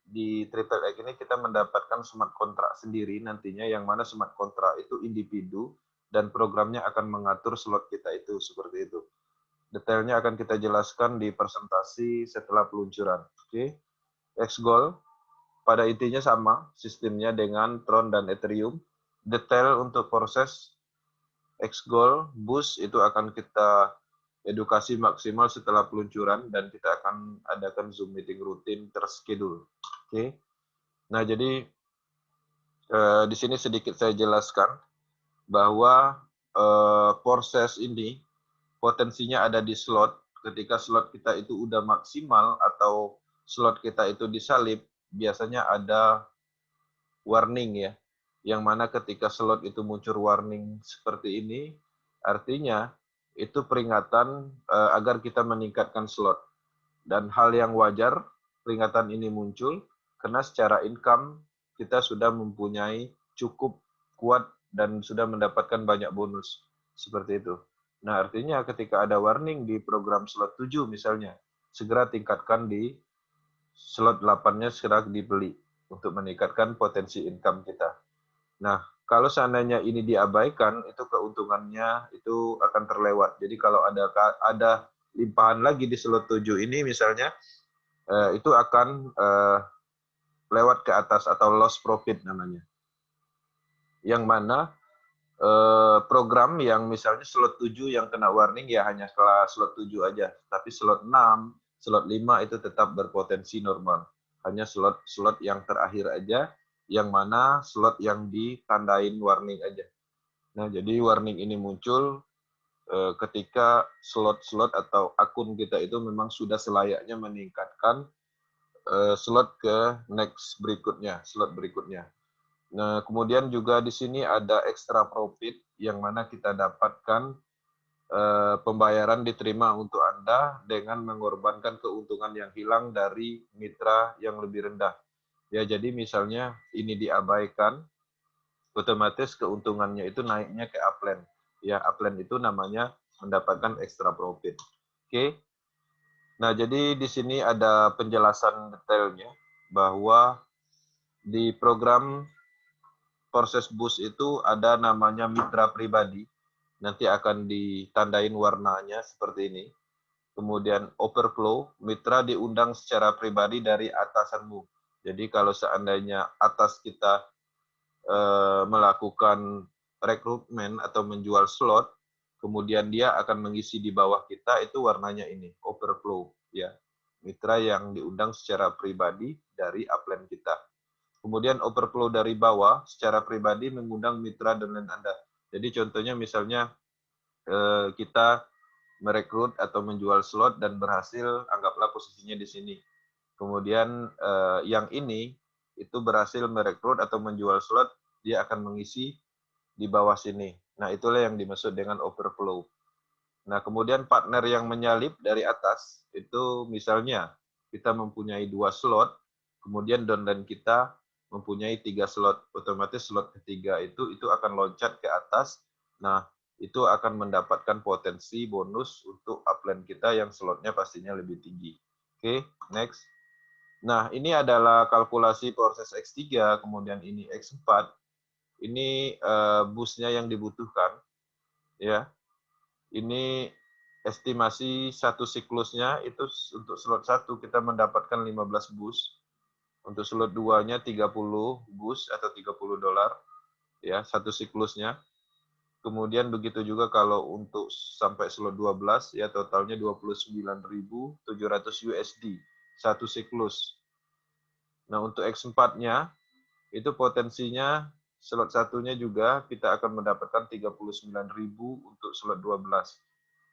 A: di triple X ini kita mendapatkan smart kontrak sendiri nantinya, yang mana smart kontrak itu individu dan programnya akan mengatur slot kita itu seperti itu. Detailnya akan kita jelaskan di presentasi setelah peluncuran. Oke. X goal pada intinya sama sistemnya dengan Tron dan Ethereum. Detail untuk proses X goal boost itu akan kita edukasi maksimal setelah peluncuran dan kita akan adakan Zoom meeting rutin terschedule. Oke. Nah, jadi di sini sedikit saya jelaskan bahwa proses ini potensinya ada di slot, ketika slot kita itu udah maksimal atau slot kita itu disalib, biasanya ada warning ya. Yang mana ketika slot itu muncul warning seperti ini, artinya itu peringatan agar kita meningkatkan slot. Dan hal yang wajar, peringatan ini muncul karena secara income kita sudah mempunyai cukup kuat dan sudah mendapatkan banyak bonus. Seperti itu. Nah, artinya ketika ada warning di program slot 7 misalnya, segera tingkatkan di slot 8-nya segera dibeli untuk meningkatkan potensi income kita. Nah, kalau seandainya ini diabaikan, itu keuntungannya itu akan terlewat. Jadi kalau ada limpahan lagi di slot 7 ini misalnya, itu akan lewat ke atas atau loss profit namanya. Yang mana program yang misalnya slot 7 yang kena warning ya hanya kelas slot 7 aja. Tapi slot 6, slot 5 itu tetap berpotensi normal. Hanya slot yang terakhir aja, yang mana slot yang ditandain warning aja. Nah, jadi warning ini muncul ketika slot-slot atau akun kita itu memang sudah selayaknya meningkatkan slot ke next berikutnya, slot berikutnya. Nah, kemudian juga di sini ada extra profit yang mana kita dapatkan pembayaran diterima untuk Anda dengan mengorbankan keuntungan yang hilang dari mitra yang lebih rendah. Ya, jadi misalnya ini diabaikan, otomatis keuntungannya itu naiknya ke upland. Ya, upland itu namanya mendapatkan extra profit. Oke. Nah, jadi di sini ada penjelasan detailnya bahwa di program proses bus itu ada namanya mitra pribadi. Nanti akan ditandain warnanya seperti ini. Kemudian overflow, mitra diundang secara pribadi dari atasanmu. Jadi kalau seandainya atas kita melakukan rekrutmen atau menjual slot, kemudian dia akan mengisi di bawah kita, itu warnanya ini, overflow. Ya, mitra yang diundang secara pribadi dari upline kita. Kemudian overflow dari bawah secara pribadi mengundang mitra downline Anda. Jadi contohnya misalnya kita merekrut atau menjual slot dan berhasil, anggaplah posisinya di sini. Kemudian yang ini itu berhasil merekrut atau menjual slot, dia akan mengisi di bawah sini. Nah, itulah yang dimaksud dengan overflow. Nah, kemudian partner yang menyalip dari atas, itu misalnya kita mempunyai 2 slot, kemudian downline kita mempunyai 3 slot. Otomatis slot ketiga itu akan loncat ke atas. Nah, itu akan mendapatkan potensi bonus untuk upline kita yang slotnya pastinya lebih tinggi. Oke, next. Nah, ini adalah kalkulasi proses X3, kemudian ini X4. Ini busnya yang dibutuhkan. Ya, ini estimasi satu siklusnya itu untuk slot 1 kita mendapatkan 15 bus. Untuk slot 2-nya 30 bus atau $30 ya, satu siklusnya. Kemudian begitu juga kalau untuk sampai slot 12 ya totalnya 29.700 USD satu siklus. Nah, untuk X4-nya itu potensinya slot satunya juga kita akan mendapatkan 39.000 untuk slot 12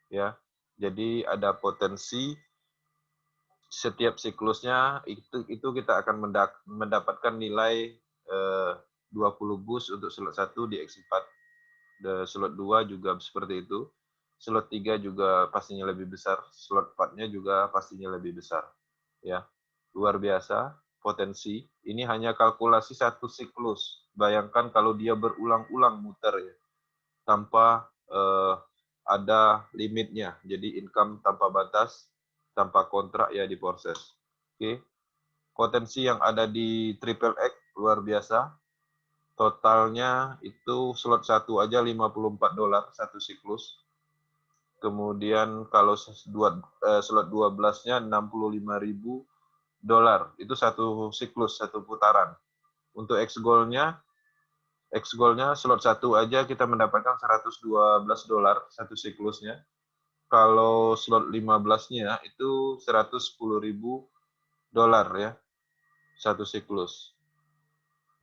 A: ya. Jadi ada potensi setiap siklusnya itu kita akan mendapatkan nilai 20 bus untuk slot 1 di X4. Slot 2 juga seperti itu. Slot 3 juga pastinya lebih besar, slot 4-nya juga pastinya lebih besar. Ya. Luar biasa potensi. Ini hanya kalkulasi satu siklus. Bayangkan kalau dia berulang-ulang muter ya. Tanpa ada limitnya. Jadi income tanpa batas, tanpa kontrak ya diproses. Oke. Potensi yang ada di Triple X luar biasa. Totalnya itu slot 1 aja $54 satu siklus. Kemudian kalau slot 12-nya $65.000. Itu satu siklus, satu putaran. Untuk X-Gold-nya slot 1 aja kita mendapatkan $112 satu siklusnya. Kalau slot 15-nya itu $110.000 ya, satu siklus.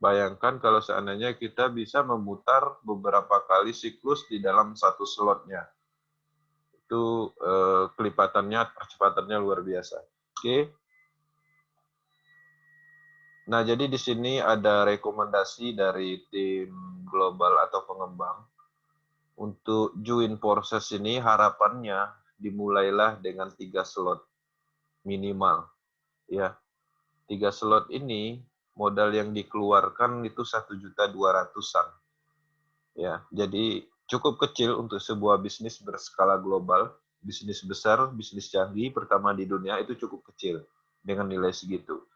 A: Bayangkan kalau seandainya kita bisa memutar beberapa kali siklus di dalam satu slotnya. itu kelipatannya, percepatannya luar biasa. Oke. Nah, jadi di sini ada rekomendasi dari tim global atau pengembang untuk join proses ini, harapannya dimulailah dengan 3 slot minimal, ya. 3 slot ini modal yang dikeluarkan itu 1.200.000-an, ya. Jadi cukup kecil untuk sebuah bisnis berskala global, bisnis besar, bisnis canggih pertama di dunia itu cukup kecil dengan nilai segitu.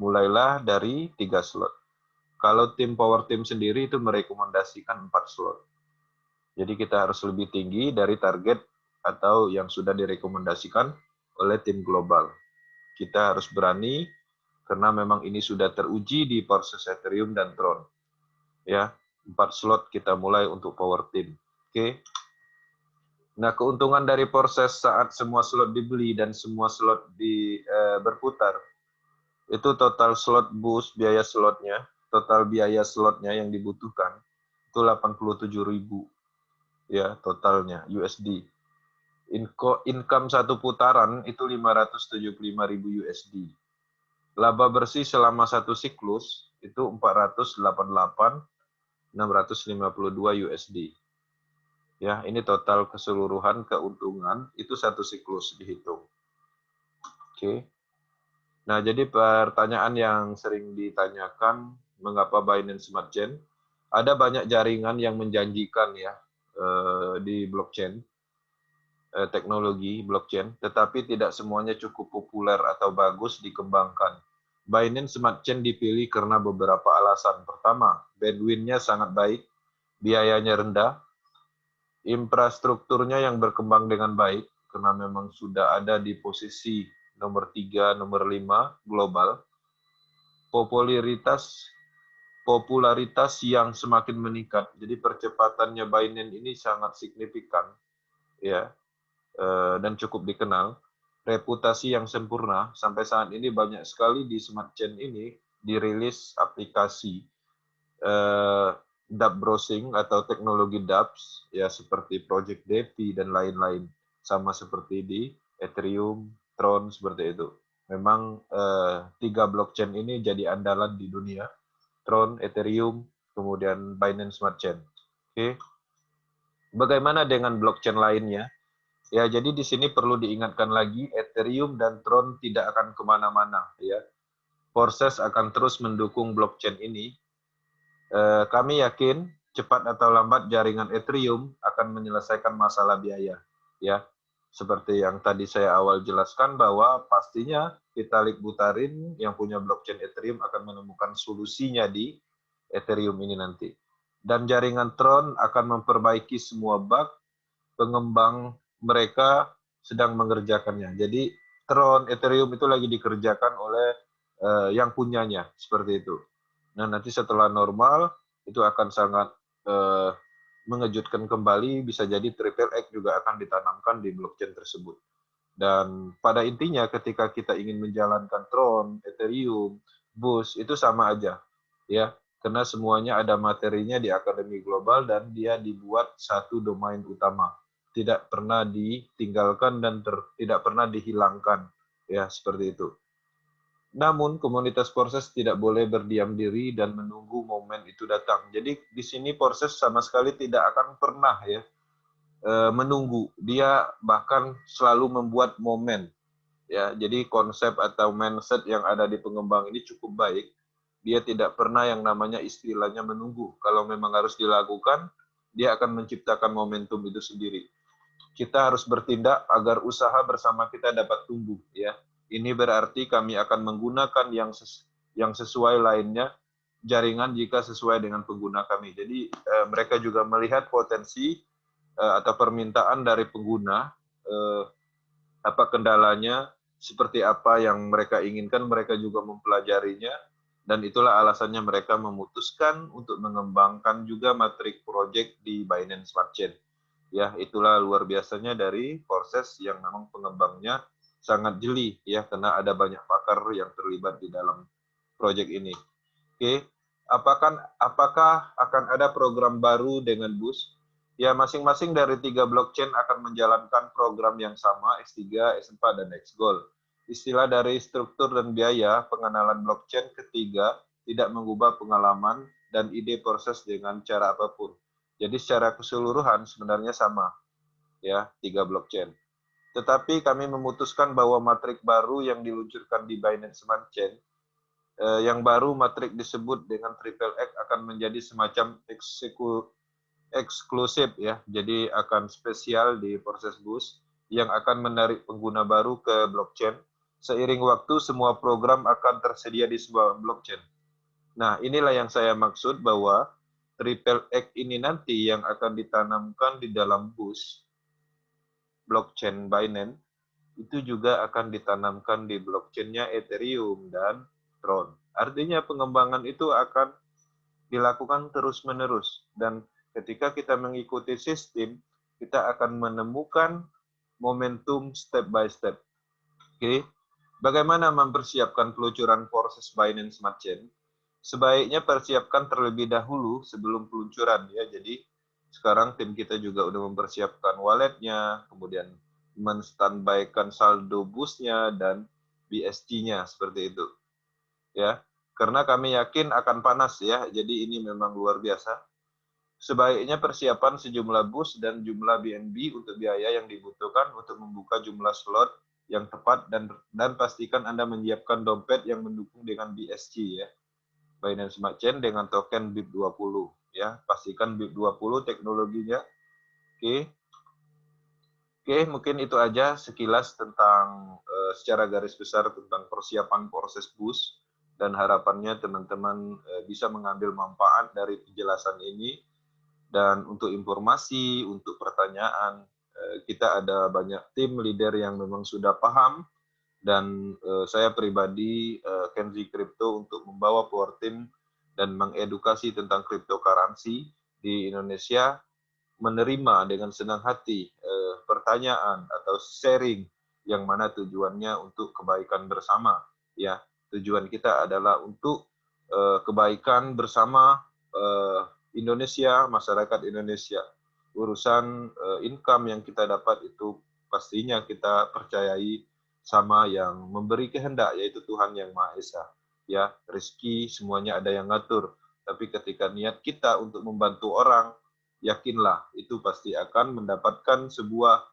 A: Mulailah dari 3 slot. Kalau tim Power Team sendiri itu merekomendasikan 4 slot. Jadi kita harus lebih tinggi dari target atau yang sudah direkomendasikan oleh tim global. Kita harus berani karena memang ini sudah teruji di proses Ethereum dan Tron. Ya, 4 slot kita mulai untuk Power Team. Oke. Nah, keuntungan dari proses saat semua slot dibeli dan semua slot berputar, itu total slot boost, biaya slotnya, total biaya slotnya yang dibutuhkan, itu 87.000 ya totalnya USD. Income satu putaran itu 575.000 USD. Laba bersih selama satu siklus itu 488.652 USD. Ya, ini total keseluruhan keuntungan itu satu siklus dihitung. Oke. Nah, jadi pertanyaan yang sering ditanyakan, mengapa Binance Smart Chain? Ada banyak jaringan yang menjanjikan ya di blockchain, teknologi blockchain, tetapi tidak semuanya cukup populer atau bagus dikembangkan. Binance Smart Chain dipilih karena beberapa alasan. Pertama, bandwidth-nya sangat baik, biayanya rendah, infrastrukturnya yang berkembang dengan baik, karena memang sudah ada di posisi nomor 3, nomor 5 global, popularitas yang semakin meningkat. Jadi percepatannya Binance ini sangat signifikan, ya, dan cukup dikenal. Reputasi yang sempurna, sampai saat ini banyak sekali di Smart Chain ini dirilis aplikasi dApp browsing atau teknologi dApps ya seperti Project Defi dan lain-lain, sama seperti di Ethereum, Tron seperti itu. Memang 3 blockchain ini jadi andalan di dunia, Tron, Ethereum, kemudian Binance Smart Chain. Oke. Bagaimana dengan blockchain lainnya? Ya, jadi di sini perlu diingatkan lagi, Ethereum dan Tron tidak akan kemana-mana. Ya, proses akan terus mendukung blockchain ini. Kami yakin cepat atau lambat jaringan Ethereum akan menyelesaikan masalah biaya. Ya, seperti yang tadi saya awal jelaskan bahwa pastinya Vitalik Buterin yang punya blockchain Ethereum akan menemukan solusinya di Ethereum ini nanti. Dan jaringan Tron akan memperbaiki semua bug, pengembang mereka sedang mengerjakannya. Jadi Tron, Ethereum itu lagi dikerjakan oleh yang punyanya, seperti itu. Nah, nanti setelah normal, itu akan sangat mengejutkan kembali, bisa jadi triple X juga akan ditanamkan di blockchain tersebut. Dan pada intinya ketika kita ingin menjalankan Tron, Ethereum, Boost, itu sama aja. Ya, karena semuanya ada materinya di Akademi Global dan dia dibuat satu domain utama. Tidak pernah ditinggalkan dan tidak pernah dihilangkan. Ya, seperti itu. Namun komunitas proses tidak boleh berdiam diri dan menunggu momen itu datang. Jadi di sini proses sama sekali tidak akan pernah ya menunggu. Dia bahkan selalu membuat momen. Ya, jadi konsep atau mindset yang ada di pengembang ini cukup baik. Dia tidak pernah yang namanya istilahnya menunggu. Kalau memang harus dilakukan, dia akan menciptakan momentum itu sendiri. Kita harus bertindak agar usaha bersama kita dapat tumbuh. Ya, ini berarti kami akan menggunakan yang sesuai lainnya jaringan jika sesuai dengan pengguna kami. Jadi mereka juga melihat potensi atau permintaan dari pengguna, apa kendalanya, seperti apa yang mereka inginkan, mereka juga mempelajarinya, dan itulah alasannya mereka memutuskan untuk mengembangkan juga Matrix Project di Binance Smart Chain. Ya, itulah luar biasanya dari proses yang memang pengembangnya sangat jeli, ya, karena ada banyak pakar yang terlibat di dalam project ini. Oke, apakah akan ada program baru dengan Boost? Ya, masing-masing dari 3 blockchain akan menjalankan program yang sama, X3, S4, dan Xgold. Istilah dari struktur dan biaya pengenalan blockchain ketiga tidak mengubah pengalaman dan ide proses dengan cara apapun. Jadi secara keseluruhan sebenarnya sama, ya, 3 blockchain. Tetapi kami memutuskan bahwa matrik baru yang diluncurkan di Binance Smart Chain, yang baru matrik disebut dengan Triple X akan menjadi semacam eksklusif ya, jadi akan spesial di proses boost yang akan menarik pengguna baru ke blockchain. Seiring waktu semua program akan tersedia di sebuah blockchain. Nah, inilah yang saya maksud bahwa Triple X ini nanti yang akan ditanamkan di dalam boost blockchain Binance itu juga akan ditanamkan di blockchain-nya Ethereum dan Tron. Artinya pengembangan itu akan dilakukan terus-menerus dan ketika kita mengikuti sistem, kita akan menemukan momentum step by step. Oke, bagaimana mempersiapkan peluncuran proses Binance Smart Chain? Sebaiknya persiapkan terlebih dahulu sebelum peluncuran ya. Jadi sekarang tim kita juga udah mempersiapkan walletnya, kemudian menstandbykan saldo boostnya dan BSC-nya seperti itu. Ya, karena kami yakin akan panas ya. Jadi ini memang luar biasa. Sebaiknya persiapan sejumlah bus dan jumlah BNB untuk biaya yang dibutuhkan untuk membuka jumlah slot yang tepat dan pastikan Anda menyiapkan dompet yang mendukung dengan BSC ya. Binance Smart Chain dengan token BIP20 ya. Pastikan BIP20 teknologinya. Oke. Oke, mungkin itu aja sekilas tentang secara garis besar tentang persiapan proses boost dan harapannya teman-teman bisa mengambil manfaat dari penjelasan ini. Dan untuk informasi, untuk pertanyaan, kita ada banyak tim leader yang memang sudah paham dan saya pribadi Kenzi Crypto untuk membawa power team dan mengedukasi tentang cryptocurrency di Indonesia, menerima dengan senang hati pertanyaan atau sharing yang mana tujuannya untuk kebaikan bersama ya. Tujuan kita adalah untuk kebaikan bersama Indonesia, masyarakat Indonesia. Urusan income yang kita dapat itu pastinya kita percayai sama yang memberi kehendak, yaitu Tuhan Yang Maha Esa. Ya, rezeki semuanya ada yang ngatur. Tapi ketika niat kita untuk membantu orang, yakinlah itu pasti akan mendapatkan sebuah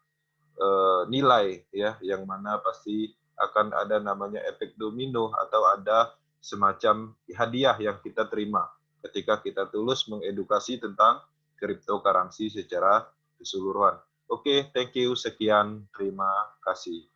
A: nilai ya, yang mana pasti akan ada namanya efek domino atau ada semacam hadiah yang kita terima ketika kita tulus mengedukasi tentang cryptocurrency secara keseluruhan. Oke, thank you, sekian, terima kasih.